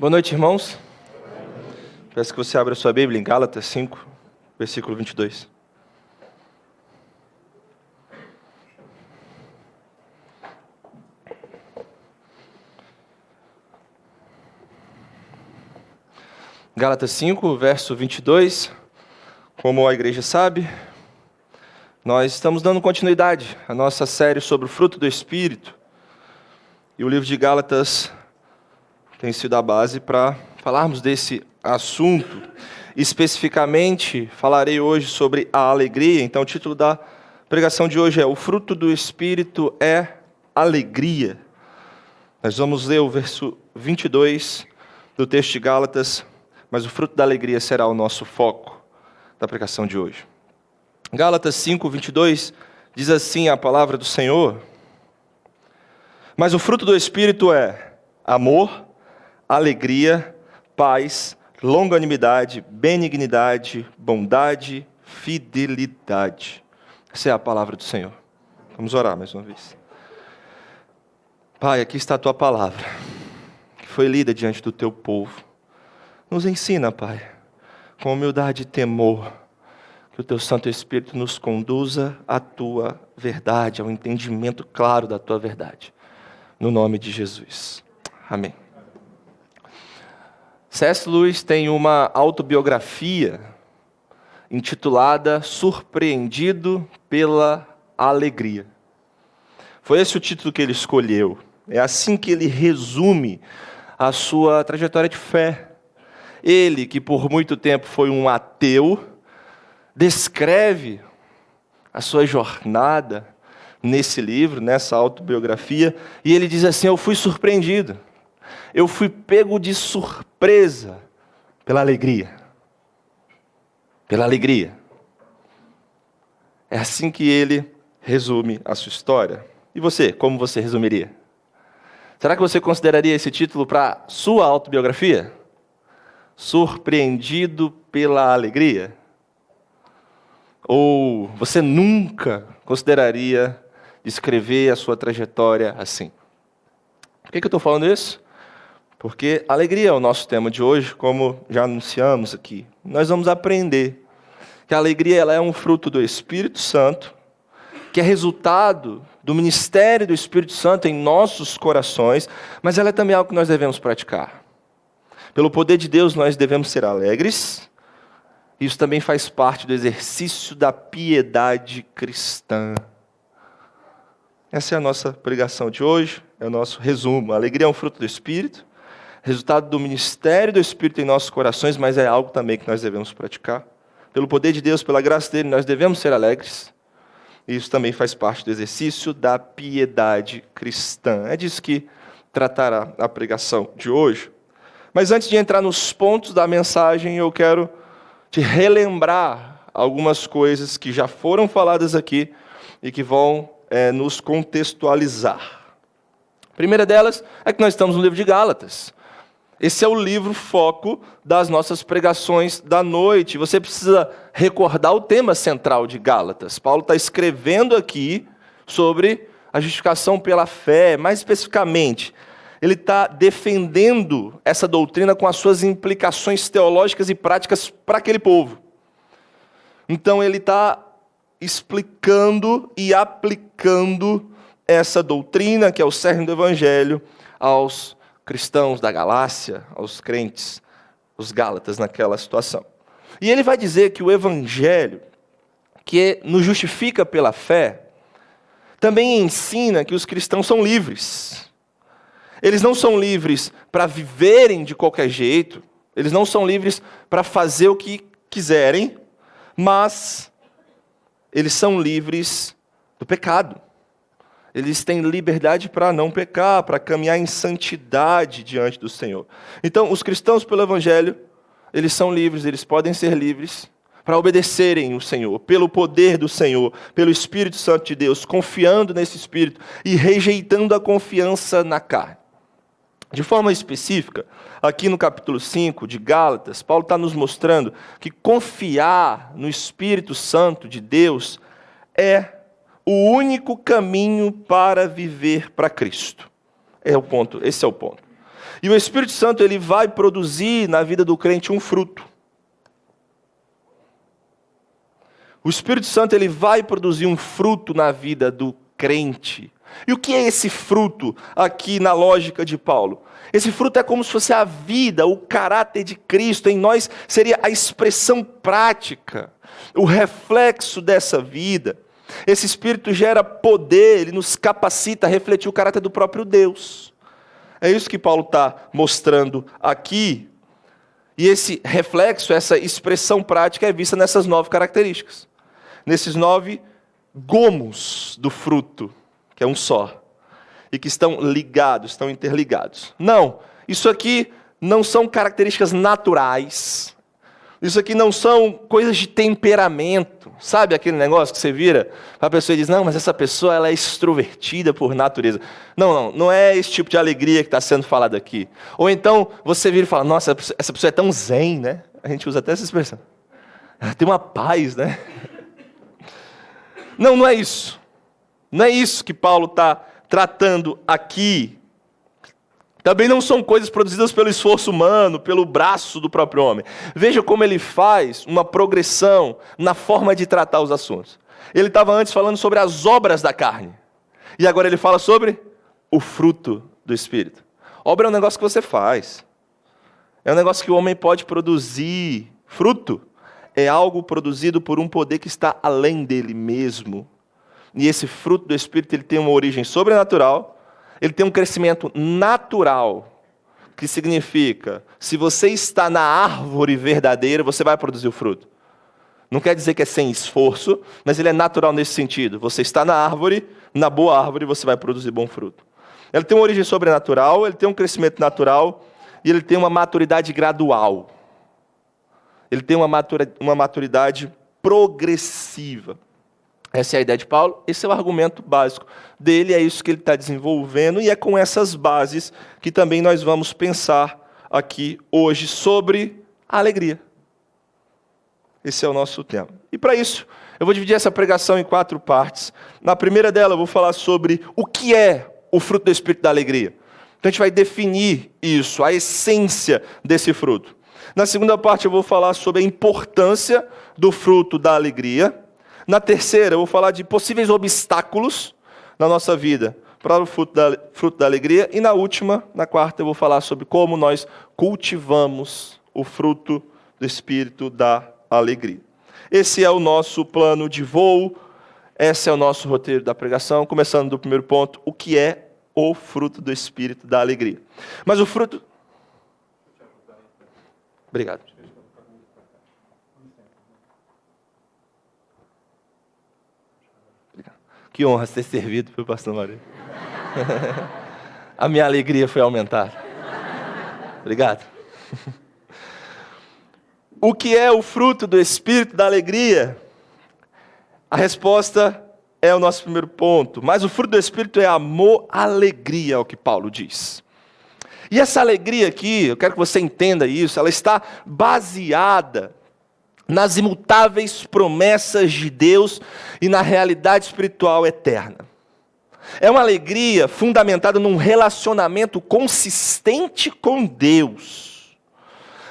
Boa noite, irmãos. Peço que você abra sua Bíblia em Gálatas 5, versículo 22. Gálatas 5, verso 22. Como a igreja sabe, nós estamos dando continuidade à nossa série sobre o fruto do Espírito. E o livro de Gálatas tem sido a base para falarmos desse assunto. Especificamente, falarei hoje sobre a alegria. Então, o título da pregação de hoje é: O fruto do Espírito é alegria. Nós vamos ler o verso 22 do texto de Gálatas, mas o fruto da alegria será o nosso foco da pregação de hoje. Gálatas 5, 22, diz assim a palavra do Senhor: Mas o fruto do Espírito é amor, alegria, paz, longanimidade, benignidade, bondade, fidelidade. Essa é a palavra do Senhor. Vamos orar mais uma vez. Pai, aqui está a tua palavra, que foi lida diante do teu povo. Nos ensina, Pai, com humildade e temor, que o teu Santo Espírito nos conduza à tua verdade, ao entendimento claro da tua verdade. No nome de Jesus. Amém. C.S. Lewis tem uma autobiografia intitulada Surpreendido pela Alegria. Foi esse o título que ele escolheu. É assim que ele resume a sua trajetória de fé. Ele, que por muito tempo foi um ateu, descreve a sua jornada nesse livro, nessa autobiografia, e ele diz assim: eu fui surpreendido. Eu fui pego de surpresa pela alegria. Pela alegria. É assim que ele resume a sua história. E você, como você resumiria? Será que você consideraria esse título para sua autobiografia? Surpreendido pela alegria? Ou você nunca consideraria descrever a sua trajetória assim? Por que eu estou falando isso? Porque alegria é o nosso tema de hoje, como já anunciamos aqui. Nós vamos aprender que a alegria ela é um fruto do Espírito Santo, que é resultado do ministério do Espírito Santo em nossos corações, mas ela é também algo que nós devemos praticar. Pelo poder de Deus, nós devemos ser alegres. Isso também faz parte do exercício da piedade cristã. Essa é a nossa pregação de hoje, é o nosso resumo. A alegria é um fruto do Espírito, resultado do ministério do Espírito em nossos corações, mas é algo também que nós devemos praticar. Pelo poder de Deus, pela graça dele, nós devemos ser alegres. E isso também faz parte do exercício da piedade cristã. É disso que tratará a pregação de hoje. Mas antes de entrar nos pontos da mensagem, eu quero te relembrar algumas coisas que já foram faladas aqui e que vão nos contextualizar. A primeira delas é que nós estamos no livro de Gálatas. Esse é o livro foco das nossas pregações da noite. Você precisa recordar o tema central de Gálatas. Paulo está escrevendo aqui sobre a justificação pela fé. Mais especificamente, ele está defendendo essa doutrina com as suas implicações teológicas e práticas para aquele povo. Então ele está explicando e aplicando essa doutrina, que é o cerne do Evangelho, aos cristãos da Galácia, aos crentes, os Gálatas naquela situação. E ele vai dizer que o Evangelho, que nos justifica pela fé, também ensina que os cristãos são livres. Eles não são livres para viverem de qualquer jeito, eles não são livres para fazer o que quiserem, mas eles são livres do pecado. Eles têm liberdade para não pecar, para caminhar em santidade diante do Senhor. Então, os cristãos pelo Evangelho, eles são livres, eles podem ser livres para obedecerem o Senhor, pelo poder do Senhor, pelo Espírito Santo de Deus, confiando nesse Espírito e rejeitando a confiança na carne. De forma específica, aqui no capítulo 5 de Gálatas, Paulo está nos mostrando que confiar no Espírito Santo de Deus é o único caminho para viver para Cristo. Esse é o ponto. E o Espírito Santo ele vai produzir na vida do crente um fruto. O Espírito Santo ele vai produzir um fruto na vida do crente. E o que é esse fruto aqui na lógica de Paulo? Esse fruto é como se fosse a vida, o caráter de Cristo em nós seria a expressão prática, o reflexo dessa vida. Esse Espírito gera poder, ele nos capacita a refletir o caráter do próprio Deus. É isso que Paulo está mostrando aqui. E esse reflexo, essa expressão prática é vista nessas 9 características. Nesses 9 gomos do fruto, que é um só. E que estão ligados, estão interligados. Não, isso aqui não são características naturais. Isso aqui não são coisas de temperamento. Sabe aquele negócio que você vira? A pessoa diz, não, mas essa pessoa ela é extrovertida por natureza. Não é esse tipo de alegria que está sendo falado aqui. Ou então você vira e fala, nossa, essa pessoa é tão zen, né? A gente usa até essa expressão. Ela tem uma paz, né? Não é isso. Não é isso que Paulo está tratando aqui. Também não são coisas produzidas pelo esforço humano, pelo braço do próprio homem. Veja como ele faz uma progressão na forma de tratar os assuntos. Ele estava antes falando sobre as obras da carne. E agora ele fala sobre o fruto do Espírito. Obra é um negócio que você faz. É um negócio que o homem pode produzir. Fruto é algo produzido por um poder que está além dele mesmo. E esse fruto do Espírito ele tem uma origem sobrenatural. Ele tem um crescimento natural, que significa, se você está na árvore verdadeira, você vai produzir o fruto. Não quer dizer que é sem esforço, mas ele é natural nesse sentido. Você está na árvore, na boa árvore, você vai produzir bom fruto. Ele tem uma origem sobrenatural, ele tem um crescimento natural, e ele tem uma maturidade gradual. Ele tem uma maturidade progressiva. Essa é a ideia de Paulo, esse é o argumento básico dele, é isso que ele está desenvolvendo, e é com essas bases que também nós vamos pensar aqui hoje sobre a alegria. Esse é o nosso tema. E para isso, eu vou dividir essa pregação em 4 partes. Na primeira dela, eu vou falar sobre o que é o fruto do Espírito da alegria. Então a gente vai definir isso, a essência desse fruto. Na segunda parte, eu vou falar sobre a importância do fruto da alegria. Na terceira, eu vou falar de possíveis obstáculos na nossa vida para o fruto da alegria. E na última, na quarta, eu vou falar sobre como nós cultivamos o fruto do Espírito da alegria. Esse é o nosso plano de voo, esse é o nosso roteiro da pregação, começando do primeiro ponto, o que é o fruto do Espírito da alegria. Mas o fruto... Obrigado. Que honra ser servido pelo pastor Mário. A minha alegria foi aumentada. Obrigado. O que é o fruto do Espírito da alegria? A resposta é o nosso primeiro ponto. Mas o fruto do Espírito é amor, alegria, é o que Paulo diz. E essa alegria aqui, eu quero que você entenda isso, ela está baseada nas imutáveis promessas de Deus e na realidade espiritual eterna. É uma alegria fundamentada num relacionamento consistente com Deus.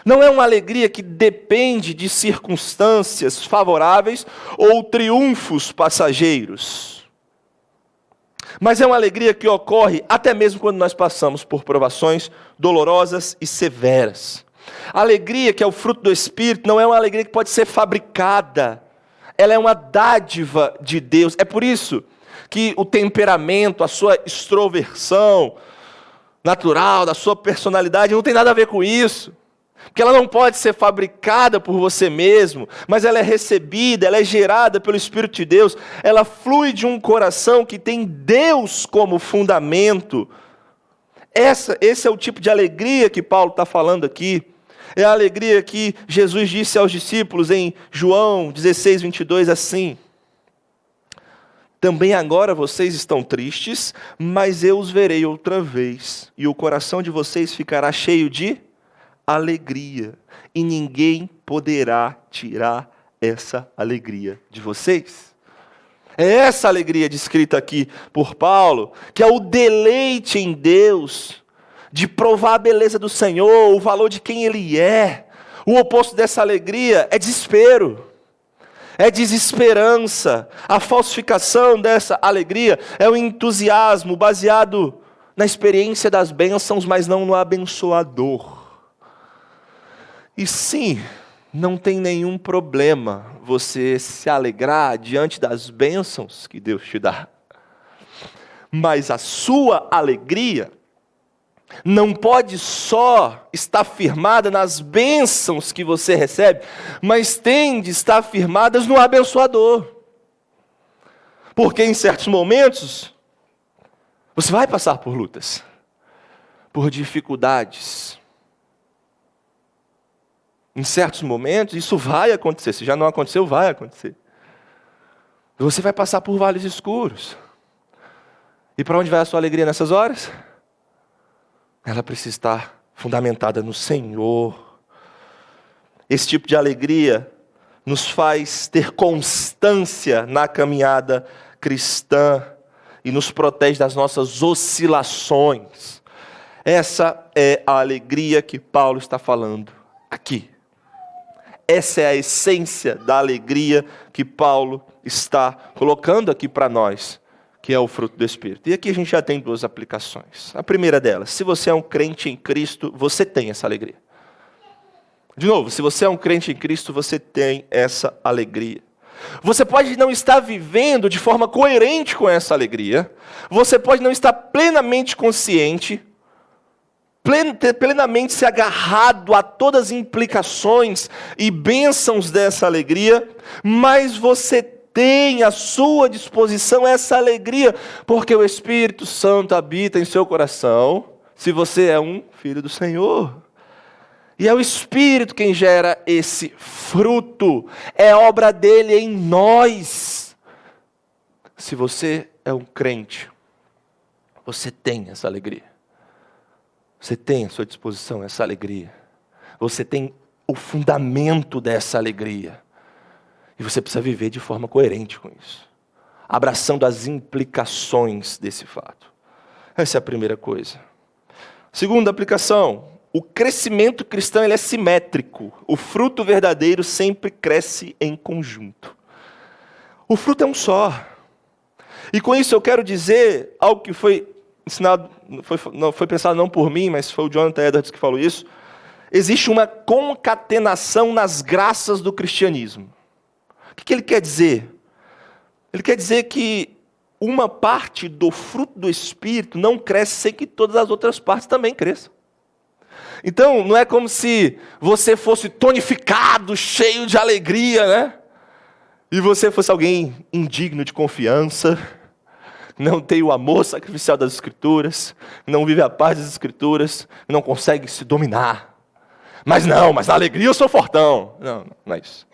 Não é uma alegria que depende de circunstâncias favoráveis ou triunfos passageiros. Mas é uma alegria que ocorre até mesmo quando nós passamos por provações dolorosas e severas. A alegria, que é o fruto do Espírito, não é uma alegria que pode ser fabricada. Ela é uma dádiva de Deus. É por isso que o temperamento, a sua extroversão natural, da sua personalidade, não tem nada a ver com isso. Porque ela não pode ser fabricada por você mesmo, mas ela é recebida, ela é gerada pelo Espírito de Deus. Ela flui de um coração que tem Deus como fundamento. Esse é o tipo de alegria que Paulo está falando aqui. É a alegria que Jesus disse aos discípulos em João 16, 22, assim: também agora vocês estão tristes, mas eu os verei outra vez, e o coração de vocês ficará cheio de alegria, e ninguém poderá tirar essa alegria de vocês. É essa alegria descrita aqui por Paulo, que é o deleite em Deus, de provar a beleza do Senhor, o valor de quem Ele é. O oposto dessa alegria é desespero, é desesperança. A falsificação dessa alegria é o entusiasmo baseado na experiência das bênçãos, mas não no abençoador. E sim, não tem nenhum problema você se alegrar diante das bênçãos que Deus te dá. Mas a sua alegria não pode só estar firmada nas bênçãos que você recebe, mas tem de estar firmadas no abençoador. Porque em certos momentos, você vai passar por lutas, por dificuldades. Em certos momentos, isso vai acontecer. Se já não aconteceu, vai acontecer. Você vai passar por vales escuros. E para onde vai a sua alegria nessas horas? Ela precisa estar fundamentada no Senhor. Esse tipo de alegria nos faz ter constância na caminhada cristã e nos protege das nossas oscilações. Essa é a alegria que Paulo está falando aqui. Essa é a essência da alegria que Paulo está colocando aqui para nós, que é o fruto do Espírito. E aqui a gente já tem duas aplicações. A primeira delas, se você é um crente em Cristo, você tem essa alegria. De novo, se você é um crente em Cristo, você tem essa alegria. Você pode não estar vivendo de forma coerente com essa alegria, você pode não estar plenamente consciente, plenamente se agarrado a todas as implicações e bênçãos dessa alegria, mas você tem à sua disposição essa alegria, porque o Espírito Santo habita em seu coração, se você é um filho do Senhor. E é o Espírito quem gera esse fruto, é obra dele em nós. Se você é um crente, você tem essa alegria. Você tem à sua disposição essa alegria. Você tem o fundamento dessa alegria. E você precisa viver de forma coerente com isso, abraçando as implicações desse fato. Essa é a primeira coisa. Segunda aplicação, o crescimento cristão ele é simétrico. O fruto verdadeiro sempre cresce em conjunto. O fruto é um só. E com isso eu quero dizer algo que foi ensinado, não foi pensado não por mim, mas foi o Jonathan Edwards que falou isso. Existe uma concatenação nas graças do cristianismo. O que ele quer dizer? Ele quer dizer que uma parte do fruto do Espírito não cresce sem que todas as outras partes também cresçam. Então, não é como se você fosse tonificado, cheio de alegria, né? E você fosse alguém indigno de confiança, não tem o amor sacrificial das Escrituras, não vive a paz das Escrituras, não consegue se dominar. Mas na alegria eu sou fortão. Não é isso.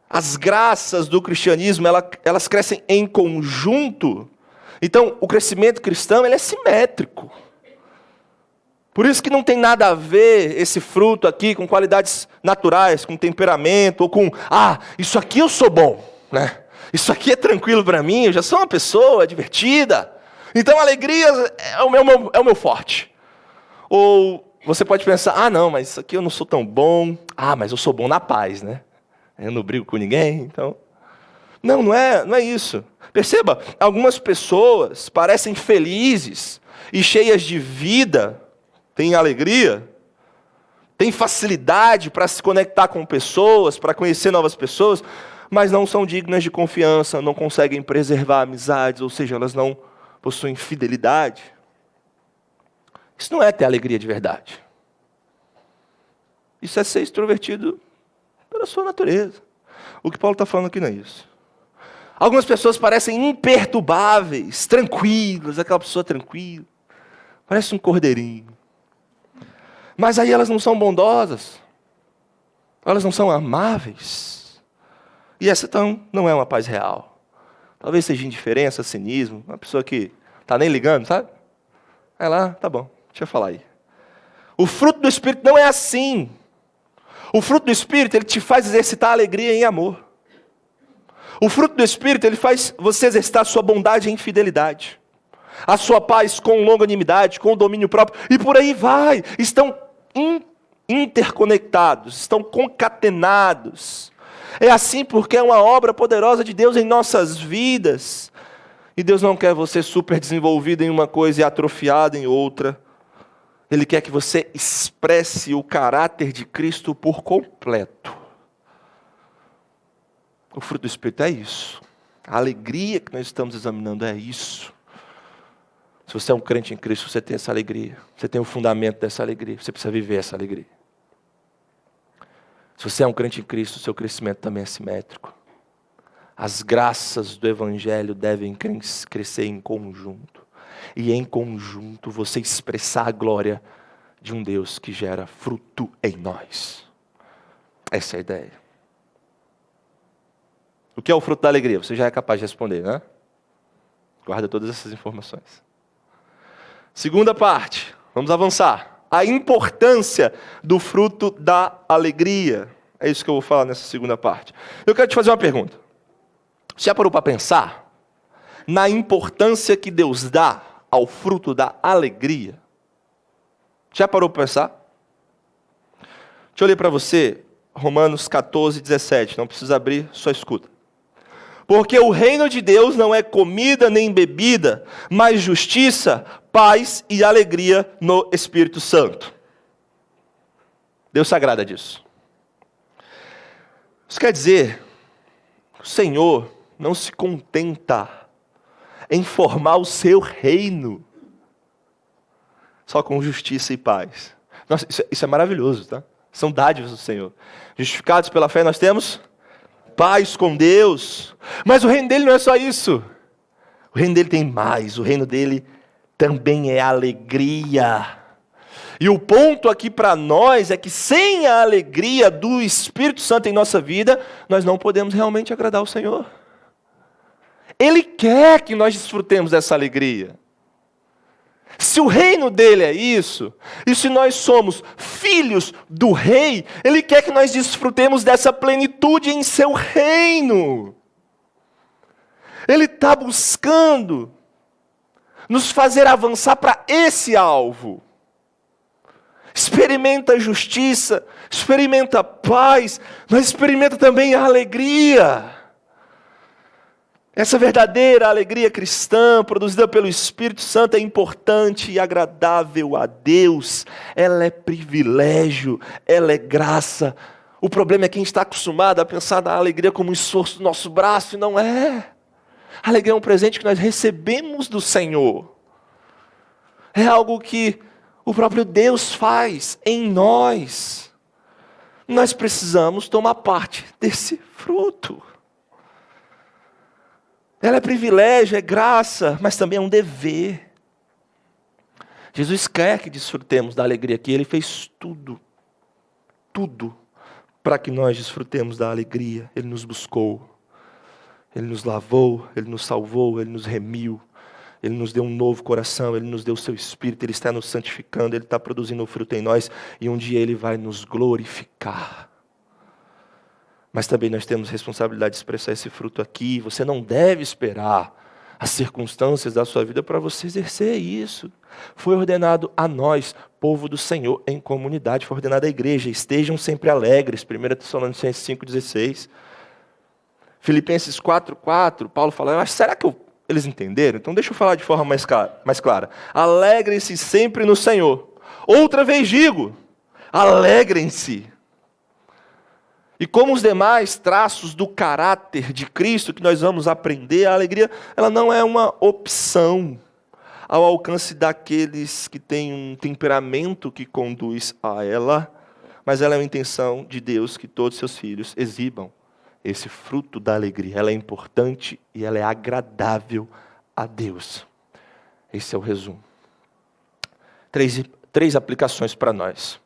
As graças do cristianismo, elas crescem em conjunto. Então, o crescimento cristão ele é simétrico. Por isso que não tem nada a ver esse fruto aqui com qualidades naturais, com temperamento, ou com, isso aqui eu sou bom, né? Isso aqui é tranquilo para mim, eu já sou uma pessoa divertida. Então a alegria é o meu forte. Ou você pode pensar, não, mas isso aqui eu não sou tão bom. Mas eu sou bom na paz, né? Eu não brigo com ninguém, então... Não é isso. Perceba, algumas pessoas parecem felizes e cheias de vida, têm alegria, têm facilidade para se conectar com pessoas, para conhecer novas pessoas, mas não são dignas de confiança, não conseguem preservar amizades, ou seja, elas não possuem fidelidade. Isso não é ter alegria de verdade. Isso é ser extrovertido pela sua natureza. O que Paulo está falando aqui não é isso. Algumas pessoas parecem imperturbáveis, tranquilas, aquela pessoa tranquila, parece um cordeirinho. Mas aí elas não são bondosas, elas não são amáveis. E essa então não é uma paz real. Talvez seja indiferença, cinismo, uma pessoa que está nem ligando, sabe? Vai lá, tá bom, deixa eu falar aí. O fruto do Espírito não é assim. O fruto do Espírito, ele te faz exercitar a alegria em amor. O fruto do Espírito, ele faz você exercitar a sua bondade em fidelidade. a sua paz com longanimidade, com domínio próprio, e por aí vai. Estão interconectados, estão concatenados. É assim porque é uma obra poderosa de Deus em nossas vidas. E Deus não quer você super desenvolvido em uma coisa e atrofiado em outra. Ele quer que você expresse o caráter de Cristo por completo. O fruto do Espírito é isso. A alegria que nós estamos examinando é isso. Se você é um crente em Cristo, você tem essa alegria. Você tem o fundamento dessa alegria. Você precisa viver essa alegria. Se você é um crente em Cristo, o seu crescimento também é simétrico. As graças do Evangelho devem crescer em conjunto. E em conjunto você expressar a glória de um Deus que gera fruto em nós. Essa é a ideia. O que é o fruto da alegria? Você já é capaz de responder, né? Guarda todas essas informações. Segunda parte, vamos avançar. A importância do fruto da alegria. É isso que eu vou falar nessa segunda parte. Eu quero te fazer uma pergunta. Você já parou para pensar na importância que Deus dá ao fruto da alegria? Já parou para pensar? Deixa eu ler para você Romanos 14, 17. Não precisa abrir, só escuta. Porque o reino de Deus não é comida nem bebida, mas justiça, paz e alegria no Espírito Santo. Deus se agrada disso. Isso quer dizer, o Senhor não se contenta em formar o seu reino só com justiça e paz. Nossa, isso é maravilhoso, tá? São dádivas do Senhor. Justificados pela fé nós temos paz com Deus. Mas o reino dele não é só isso. O reino dele tem mais. O reino dele também é alegria. E o ponto aqui para nós é que sem a alegria do Espírito Santo em nossa vida, nós não podemos realmente agradar o Senhor. Ele quer que nós desfrutemos dessa alegria. Se o reino dele é isso, e se nós somos filhos do rei, ele quer que nós desfrutemos dessa plenitude em seu reino. Ele está buscando nos fazer avançar para esse alvo. Experimenta a justiça, experimenta a paz, mas experimenta também a alegria. Essa verdadeira alegria cristã, produzida pelo Espírito Santo, é importante e agradável a Deus. Ela é privilégio, ela é graça. O problema é que a gente está acostumado a pensar na alegria como um esforço do nosso braço, e não é. A alegria é um presente que nós recebemos do Senhor. É algo que o próprio Deus faz em nós. Nós precisamos tomar parte desse fruto. Ela é privilégio, é graça, mas também é um dever. Jesus quer que desfrutemos da alegria que Ele fez tudo para que nós desfrutemos da alegria. Ele nos buscou, Ele nos lavou, Ele nos salvou, Ele nos remiu, Ele nos deu um novo coração, Ele nos deu o seu Espírito, Ele está nos santificando, Ele está produzindo o fruto em nós, e um dia Ele vai nos glorificar. Mas também nós temos responsabilidade de expressar esse fruto aqui. Você não deve esperar as circunstâncias da sua vida para você exercer isso. Foi ordenado a nós, povo do Senhor, em comunidade. Foi ordenado à igreja. Estejam sempre alegres. 1 Tessalonicenses 5,16. Filipenses 4,4. Paulo fala, mas será que eles entenderam? Então deixa eu falar de forma mais clara. Alegrem-se sempre no Senhor. Outra vez digo, alegrem-se. E como os demais traços do caráter de Cristo que nós vamos aprender, a alegria, ela não é uma opção ao alcance daqueles que têm um temperamento que conduz a ela, mas ela é uma intenção de Deus que todos seus filhos exibam esse fruto da alegria. Ela é importante e ela é agradável a Deus. Esse é o resumo. Três aplicações para nós.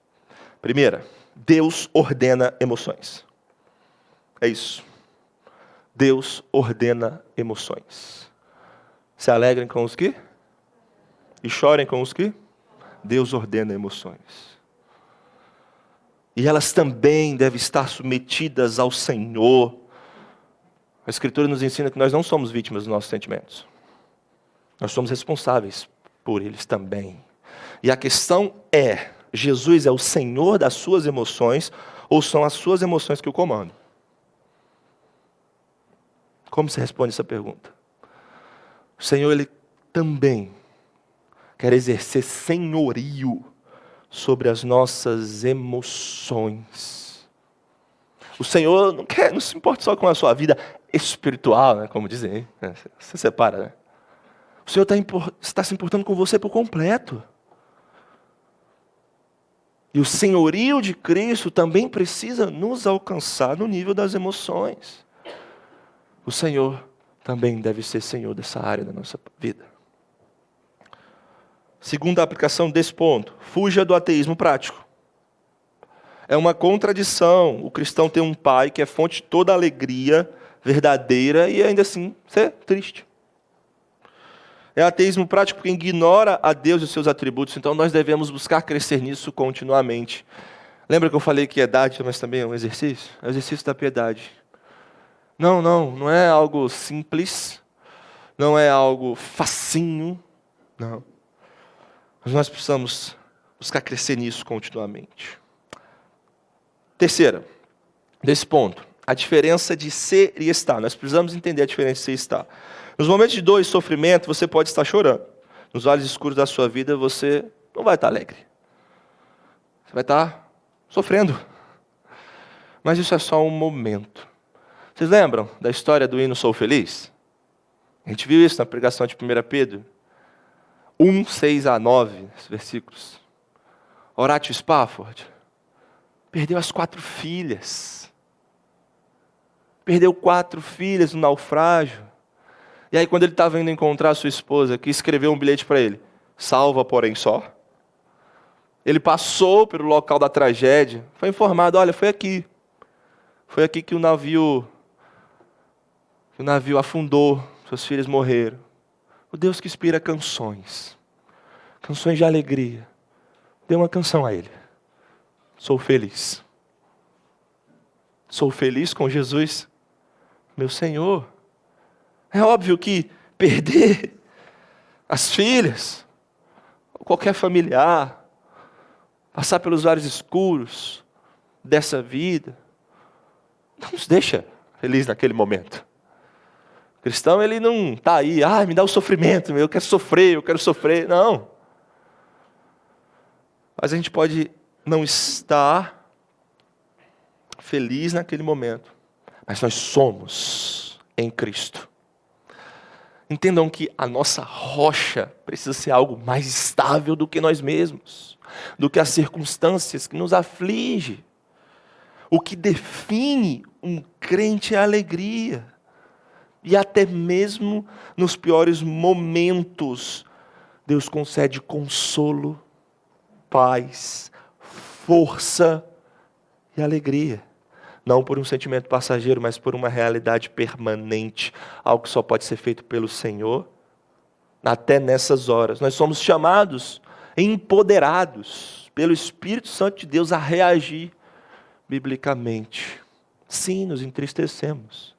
Primeira, Deus ordena emoções. É isso. Deus ordena emoções. Se alegrem com os que? E chorem com os que? Deus ordena emoções. E elas também devem estar submetidas ao Senhor. A Escritura nos ensina que nós não somos vítimas dos nossos sentimentos. nós somos responsáveis por eles também. E a questão é, Jesus é o Senhor das suas emoções ou são as suas emoções que o comandam? Como você responde essa pergunta? O Senhor, Ele também quer exercer senhorio sobre as nossas emoções. O Senhor não se importa só com a sua vida espiritual, né, como dizem, né? Você separa, né? O Senhor está se importando com você por completo. E o senhorio de Cristo também precisa nos alcançar no nível das emoções. O Senhor também deve ser Senhor dessa área da nossa vida. Segunda aplicação desse ponto, fuja do ateísmo prático. É uma contradição o cristão ter um pai que é fonte de toda alegria verdadeira e ainda assim ser triste. É ateísmo prático porque ignora a Deus e os seus atributos, então nós devemos buscar crescer nisso continuamente. Lembra que eu falei que é dádiva, mas também é um exercício? É o exercício da piedade. Não é algo simples, não é algo facinho, não. Mas nós precisamos buscar crescer nisso continuamente. Terceira, desse ponto, a diferença de ser e estar. Nós precisamos entender a diferença de ser e estar. Nos momentos de dor e sofrimento, você pode estar chorando. Nos vales escuros da sua vida, você não vai estar alegre. Você vai estar sofrendo. Mas isso é só um momento. Vocês lembram da história do hino Sou Feliz? A gente viu isso na pregação de 1 Pedro. 1, 6 a 9, esses versículos. Horatio Spafford perdeu as 4 filhas. Perdeu 4 filhas no naufrágio. E aí quando ele estava indo encontrar a sua esposa, que escreveu um bilhete para ele, salva porém só. Ele passou pelo local da tragédia, foi informado, olha, foi aqui que o navio afundou, suas filhas morreram. O Deus que inspira canções de alegria, dê uma canção a ele. Sou feliz. Sou feliz com Jesus, meu Senhor. É óbvio que perder as filhas, ou qualquer familiar, passar pelos vales escuros dessa vida, não nos deixa feliz naquele momento. O cristão, ele não está aí, me dá o sofrimento, eu quero sofrer. Não. Mas a gente pode não estar feliz naquele momento, mas nós somos em Cristo. Entendam que a nossa rocha precisa ser algo mais estável do que nós mesmos, do que as circunstâncias que nos afligem. O que define um crente é a alegria. E até mesmo nos piores momentos, Deus concede consolo, paz, força e alegria. Não por um sentimento passageiro, mas por uma realidade permanente. Algo que só pode ser feito pelo Senhor. Até nessas horas. Nós somos chamados, empoderados pelo Espírito Santo de Deus a reagir biblicamente. Sim, nos entristecemos.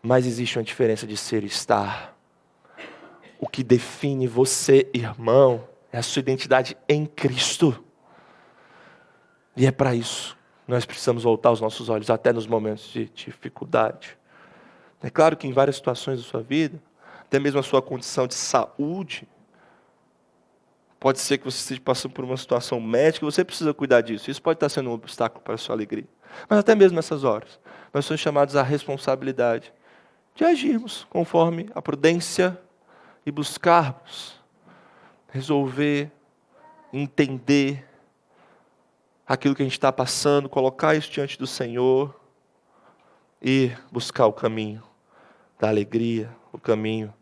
Mas existe uma diferença de ser e estar. O que define você, irmão, é a sua identidade em Cristo. E é para isso nós precisamos voltar os nossos olhos até nos momentos de dificuldade. É claro que em várias situações da sua vida, até mesmo a sua condição de saúde, pode ser que você esteja passando por uma situação médica e você precisa cuidar disso. Isso pode estar sendo um obstáculo para a sua alegria. Mas até mesmo nessas horas, nós somos chamados à responsabilidade de agirmos conforme a prudência e buscarmos resolver, entender aquilo que a gente está passando, colocar isso diante do Senhor e buscar o caminho da alegria, o caminho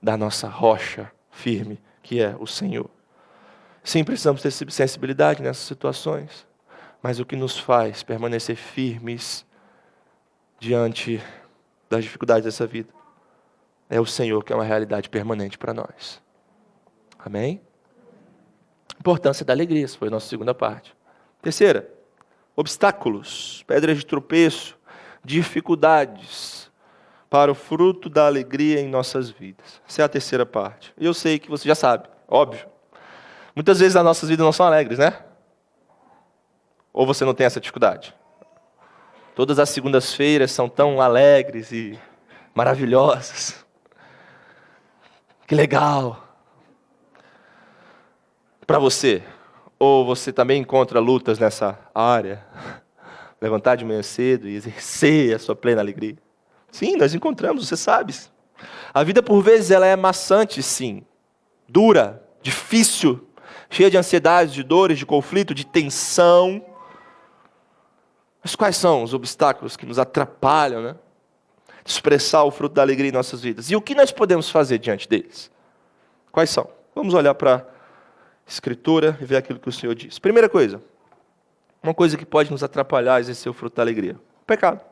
da nossa rocha firme, que é o Senhor. Sim, precisamos ter sensibilidade nessas situações, mas o que nos faz permanecer firmes diante das dificuldades dessa vida é o Senhor, que é uma realidade permanente para nós. Amém? Importância da alegria, essa foi a nossa segunda parte. Terceira, obstáculos, pedras de tropeço, dificuldades. para o fruto da alegria em nossas vidas. Essa é a terceira parte. E eu sei que você já sabe, óbvio. Muitas vezes as nossas vidas não são alegres, né? Ou você não tem essa dificuldade? Todas as segundas-feiras são tão alegres e maravilhosas. Que legal. Para você. Ou você também encontra lutas nessa área? Levantar de manhã cedo e exercer a sua plena alegria. Sim, nós encontramos, você sabe. A vida por vezes ela é maçante, sim. Dura, difícil, cheia de ansiedades, de dores, de conflito, de tensão. Mas quais são os obstáculos que nos atrapalham, né? De expressar o fruto da alegria em nossas vidas? E o que nós podemos fazer diante deles? Quais são? Vamos olhar para a Escritura e ver aquilo que o Senhor diz. Primeira coisa, uma coisa que pode nos atrapalhar a exercer o fruto da alegria: o pecado.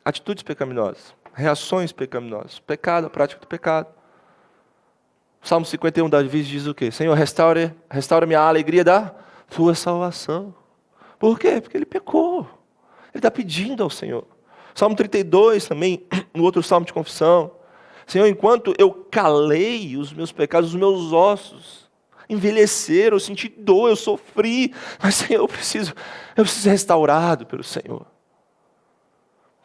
Atitudes pecaminosas, reações pecaminosas, pecado, a prática do pecado. Salmo 51, Davi diz o quê? Senhor, restaura-me a alegria da tua salvação. Por quê? Porque ele pecou. Ele está pedindo ao Senhor. Salmo 32 também, no outro salmo de confissão. Senhor, enquanto eu calei os meus pecados, os meus ossos envelheceram, eu senti dor, eu sofri. Mas, Senhor, eu preciso ser restaurado pelo Senhor.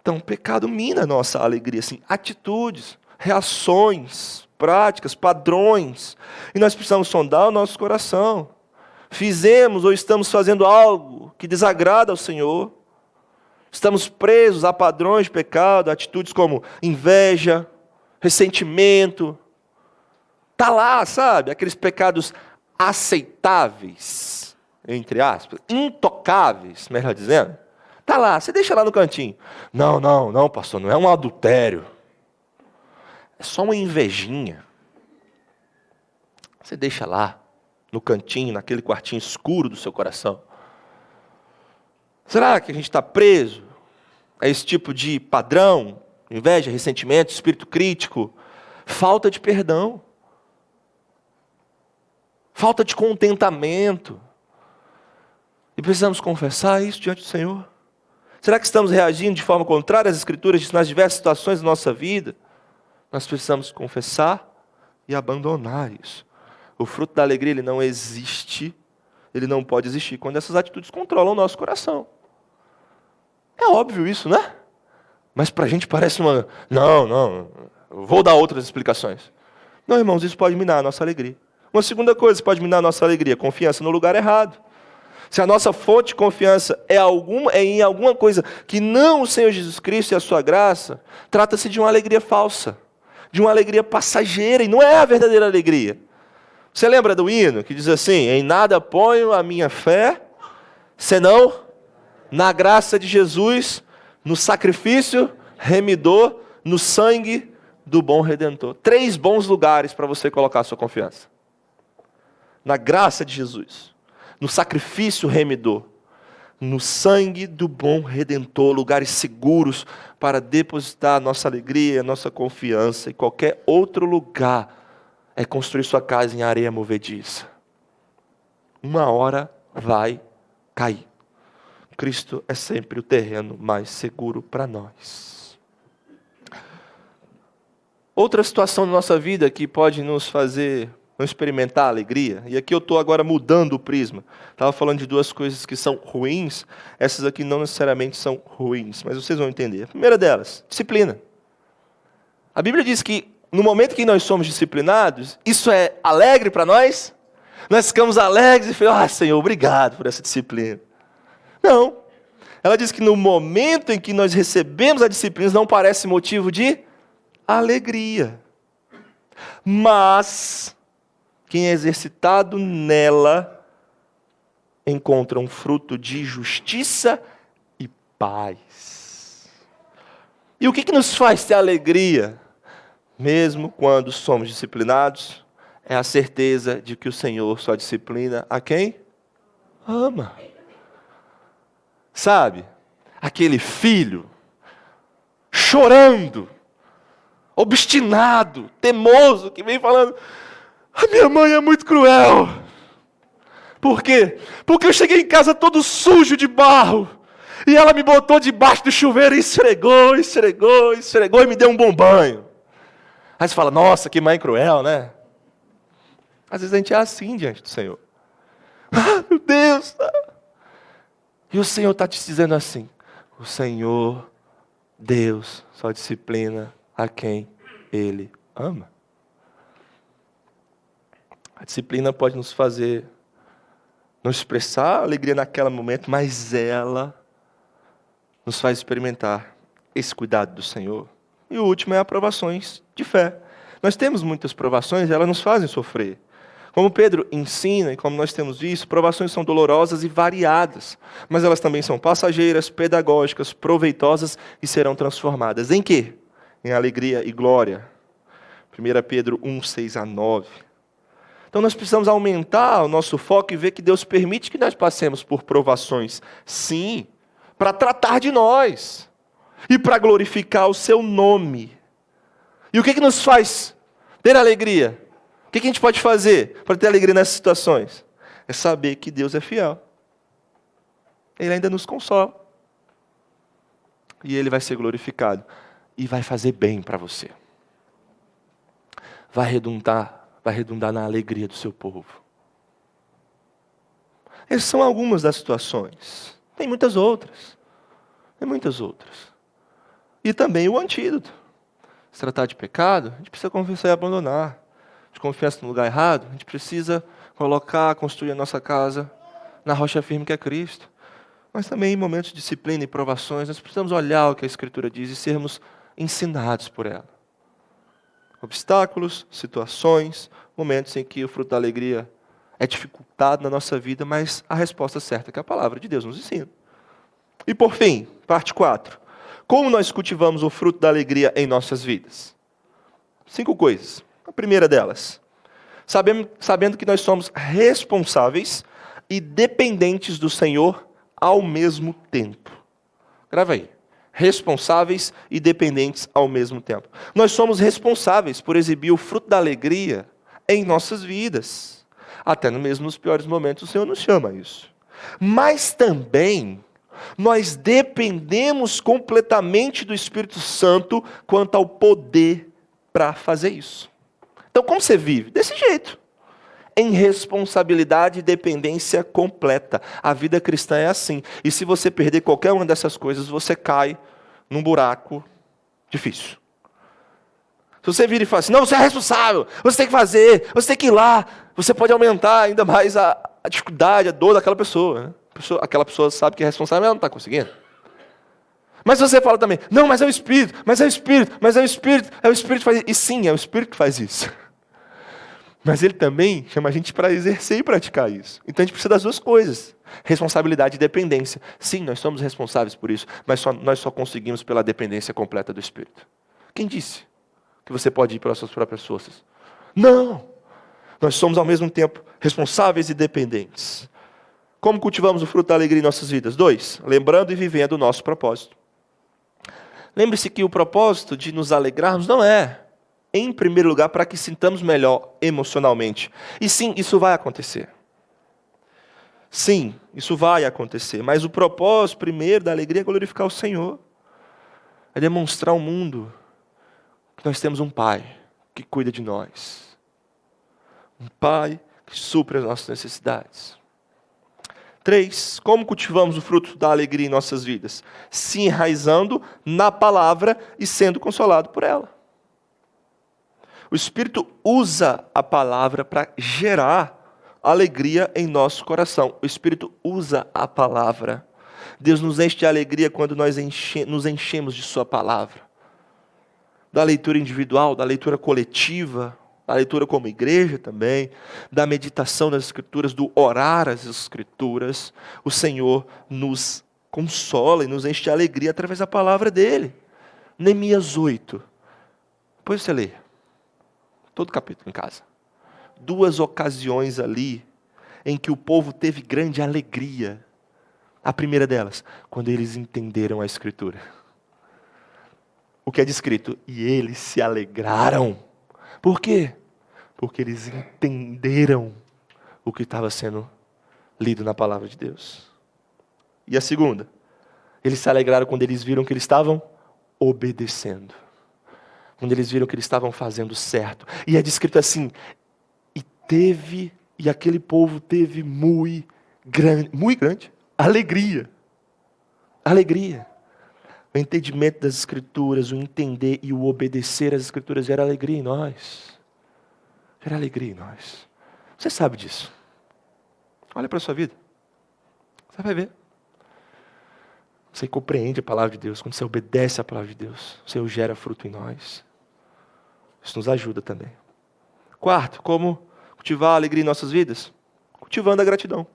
Então, o pecado mina a nossa alegria. Assim, atitudes, reações, práticas, padrões. E nós precisamos sondar o nosso coração. Fizemos ou estamos fazendo algo que desagrada ao Senhor. Estamos presos a padrões de pecado, atitudes como inveja, ressentimento. Está lá, sabe? Aqueles pecados aceitáveis, entre aspas, intocáveis, melhor dizendo. Está lá, você deixa lá no cantinho. Não, pastor, não é um adultério. É só uma invejinha. Você deixa lá, no cantinho, naquele quartinho escuro do seu coração. Será que a gente está preso a esse tipo de padrão? Inveja, ressentimento, espírito crítico, falta de perdão, falta de contentamento. E precisamos confessar isso diante do Senhor. Será que estamos reagindo de forma contrária às Escrituras nas diversas situações da nossa vida? Nós precisamos confessar e abandonar isso. O fruto da alegria, ele não existe, ele não pode existir quando essas atitudes controlam o nosso coração. É óbvio isso, né? Mas para a gente parece uma... Não, vou dar outras explicações. Não, irmãos, isso pode minar a nossa alegria. Uma segunda coisa que pode minar a nossa alegria: confiança no lugar errado. Se a nossa fonte de confiança é em alguma coisa que não o Senhor Jesus Cristo e a sua graça, trata-se de uma alegria falsa, de uma alegria passageira, e não é a verdadeira alegria. Você lembra do hino que diz assim: em nada ponho a minha fé, senão na graça de Jesus, no sacrifício remidor, no sangue do bom Redentor. 3 bons lugares para você colocar a sua confiança: na graça de Jesus, no sacrifício remidor, no sangue do bom Redentor. Lugares seguros para depositar a nossa alegria, a nossa confiança. E qualquer outro lugar é construir sua casa em areia movediça. Uma hora vai cair. Cristo é sempre o terreno mais seguro para nós. Outra situação da nossa vida que pode nos fazer não experimentar a alegria, e aqui eu estou agora mudando o prisma. Estava falando de 2 coisas que são ruins, essas aqui não necessariamente são ruins, mas vocês vão entender. A primeira delas, disciplina. A Bíblia diz que no momento que nós somos disciplinados, isso é alegre para nós? Nós ficamos alegres e falamos: Senhor, obrigado por essa disciplina. Não. Ela diz que no momento em que nós recebemos a disciplina, não parece motivo de alegria. Mas quem é exercitado nela encontra um fruto de justiça e paz. E o que nos faz ter alegria, mesmo quando somos disciplinados? É a certeza de que o Senhor só disciplina a quem ama. Sabe, aquele filho chorando, obstinado, teimoso, que vem falando: a minha mãe é muito cruel. Por quê? Porque eu cheguei em casa todo sujo de barro. E ela me botou debaixo do chuveiro e esfregou e me deu um bom banho. Aí você fala, nossa, que mãe cruel, né? Às vezes a gente é assim diante do Senhor. Ah, meu Deus! E o Senhor está te dizendo assim, o Senhor, Deus, só disciplina a quem Ele ama. A disciplina pode nos fazer não expressar alegria naquele momento, mas ela nos faz experimentar esse cuidado do Senhor. E o último é aprovações de fé. Nós temos muitas provações e elas nos fazem sofrer. Como Pedro ensina, e como nós temos visto, provações são dolorosas e variadas, mas elas também são passageiras, pedagógicas, proveitosas e serão transformadas. Em quê? Em alegria e glória. 1 Pedro 1, 6-9. Então nós precisamos aumentar o nosso foco e ver que Deus permite que nós passemos por provações, sim, para tratar de nós e para glorificar o seu nome. E o que nos faz ter alegria? O que a gente pode fazer para ter alegria nessas situações? É saber que Deus é fiel. Ele ainda nos consola. E Ele vai ser glorificado. E vai fazer bem para você. Vai redundar na alegria do seu povo. Essas são algumas das situações. Tem muitas outras. E também o antídoto. Se tratar de pecado, a gente precisa confessar e abandonar. A gente confessa no lugar errado, a gente precisa construir a nossa casa na rocha firme que é Cristo. Mas também em momentos de disciplina e provações, nós precisamos olhar o que a Escritura diz e sermos ensinados por ela. Obstáculos, situações, momentos em que o fruto da alegria é dificultado na nossa vida, mas a resposta certa é que a palavra de Deus nos ensina. E por fim, parte 4. Como nós cultivamos o fruto da alegria em nossas vidas? 5 coisas. A primeira delas, sabendo que nós somos responsáveis e dependentes do Senhor ao mesmo tempo. Grava aí. Responsáveis e dependentes ao mesmo tempo. Nós somos responsáveis por exibir o fruto da alegria em nossas vidas. Até mesmo nos piores momentos o Senhor nos chama a isso. Mas também nós dependemos completamente do Espírito Santo quanto ao poder para fazer isso. Então, como você vive? Desse jeito. Em responsabilidade e dependência completa. A vida cristã é assim. E se você perder qualquer uma dessas coisas, você cai num buraco difícil. Se você vira e fala assim, não, você é responsável, você tem que fazer, você tem que ir lá, você pode aumentar ainda mais a dificuldade, a dor daquela pessoa. Né? Aquela pessoa sabe que é responsável, mas ela não está conseguindo. Mas você fala também, não, mas é o Espírito, é o Espírito que faz isso. E sim, é o Espírito que faz isso. Mas Ele também chama a gente para exercer e praticar isso. Então a gente precisa das duas coisas. Responsabilidade e dependência. Sim, nós somos responsáveis por isso, mas nós só conseguimos pela dependência completa do Espírito. Quem disse que você pode ir pelas suas próprias forças? Não! Nós somos ao mesmo tempo responsáveis e dependentes. Como cultivamos o fruto da alegria em nossas vidas? 2, lembrando e vivendo o nosso propósito. Lembre-se que o propósito de nos alegrarmos não é, em primeiro lugar, para que sintamos melhor emocionalmente. E sim, isso vai acontecer. Sim, isso vai acontecer. Mas o propósito primeiro da alegria é glorificar o Senhor. É demonstrar ao mundo que nós temos um Pai que cuida de nós. Um Pai que supre as nossas necessidades. 3, como cultivamos o fruto da alegria em nossas vidas? Se enraizando na palavra e sendo consolado por ela. O Espírito usa a palavra para gerar alegria em nosso coração. O Espírito usa a palavra. Deus nos enche de alegria quando nós nos enchemos de sua palavra. Da leitura individual, da leitura coletiva, da leitura como igreja também, da meditação das Escrituras, do orar as Escrituras, o Senhor nos consola e nos enche de alegria através da palavra dEle. Neemias 8. Depois você lê. Todo capítulo em casa. 2 ocasiões ali em que o povo teve grande alegria. A primeira delas, quando eles entenderam a Escritura. O que é descrito? E eles se alegraram. Por quê? Porque eles entenderam o que estava sendo lido na palavra de Deus. E a segunda? Eles se alegraram quando eles viram que eles estavam obedecendo. Quando eles viram que eles estavam fazendo certo. E é descrito assim, e aquele povo teve muito grande alegria. Alegria. O entendimento das Escrituras, o entender e o obedecer às Escrituras gera alegria em nós. Gera alegria em nós. Você sabe disso. Olha para a sua vida. Você vai ver. Você compreende a palavra de Deus. Quando você obedece à palavra de Deus, o Senhor gera fruto em nós. Isso nos ajuda também. Quarto, como cultivar a alegria em nossas vidas? Cultivando a gratidão.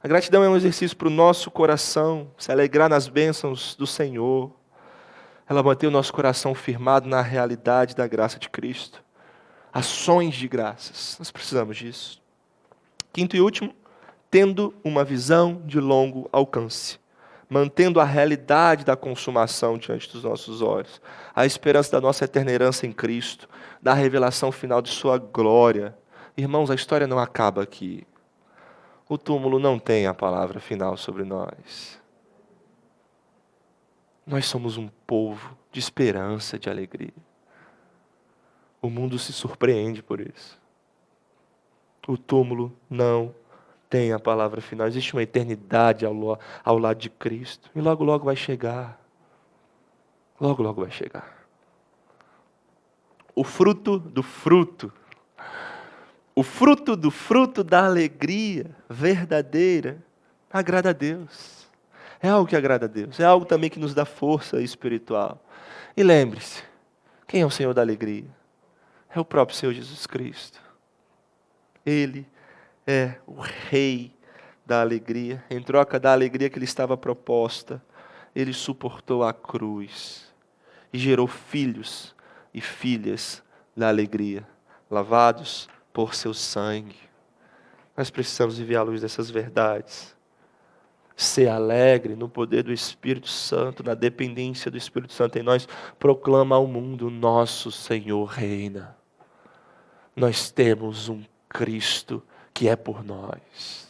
A gratidão é um exercício para o nosso coração se alegrar nas bênçãos do Senhor. Ela mantém o nosso coração firmado na realidade da graça de Cristo. Ações de graças. Nós precisamos disso. Quinto e último, tendo uma visão de longo alcance. Mantendo a realidade da consumação diante dos nossos olhos. A esperança da nossa eterna herança em Cristo. Da revelação final de sua glória. Irmãos, a história não acaba aqui. O túmulo não tem a palavra final sobre nós. Nós somos um povo de esperança, de alegria. O mundo se surpreende por isso. O túmulo não tem a palavra final. Existe uma eternidade ao lado de Cristo. E logo, logo vai chegar. Logo, logo vai chegar. O fruto do fruto. O fruto do fruto da alegria verdadeira agrada a Deus. É algo que agrada a Deus. É algo também que nos dá força espiritual. E lembre-se, quem é o Senhor da alegria? É o próprio Senhor Jesus Cristo. Ele é o Rei da alegria. Em troca da alegria que lhe estava proposta, Ele suportou a cruz e gerou filhos e filhas da alegria, lavados por seu sangue. Nós precisamos viver à luz dessas verdades. Ser alegre no poder do Espírito Santo, na dependência do Espírito Santo em nós, proclama ao mundo: nosso Senhor reina. Nós temos um Cristo que é por nós.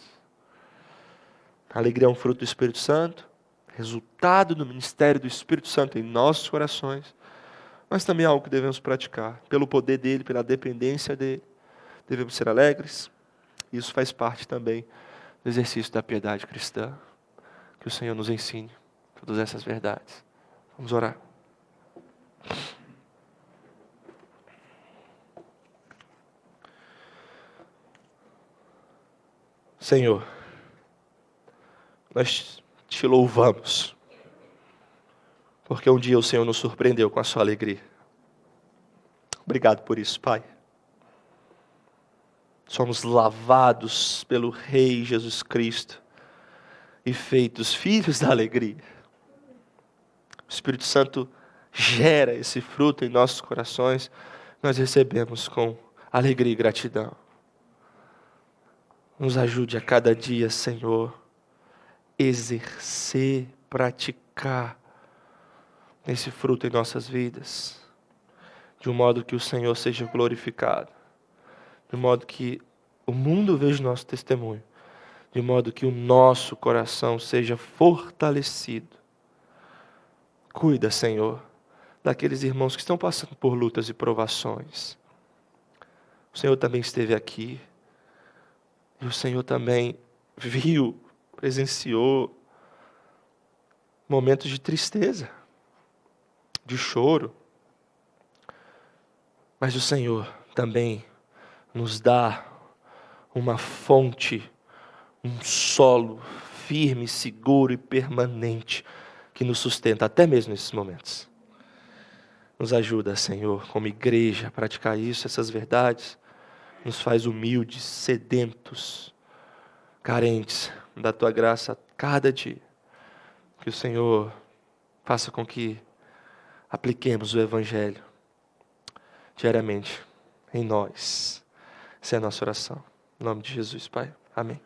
A alegria é um fruto do Espírito Santo, resultado do ministério do Espírito Santo em nossos corações, mas também é algo que devemos praticar, pelo poder dele, pela dependência dele. Devemos ser alegres. Isso faz parte também do exercício da piedade cristã. Que o Senhor nos ensine todas essas verdades. Vamos orar. Senhor, nós te louvamos, porque um dia o Senhor nos surpreendeu com a sua alegria. Obrigado por isso, Pai. Somos lavados pelo Rei Jesus Cristo e feitos filhos da alegria. O Espírito Santo gera esse fruto em nossos corações. Nós recebemos com alegria e gratidão. Nos ajude a cada dia, Senhor, exercer, praticar esse fruto em nossas vidas, de um modo que o Senhor seja glorificado. De modo que o mundo veja o nosso testemunho. De modo que o nosso coração seja fortalecido. Cuida, Senhor, daqueles irmãos que estão passando por lutas e provações. O Senhor também esteve aqui. E o Senhor também viu, presenciou momentos de tristeza, de choro. Mas o Senhor também nos dá uma fonte, um solo firme, seguro e permanente que nos sustenta até mesmo nesses momentos. Nos ajuda, Senhor, como igreja, a praticar isso, essas verdades. Nos faz humildes, sedentos, carentes da Tua graça a cada dia. Que o Senhor faça com que apliquemos o Evangelho diariamente em nós. Essa é a nossa oração. Em nome de Jesus, Pai. Amém.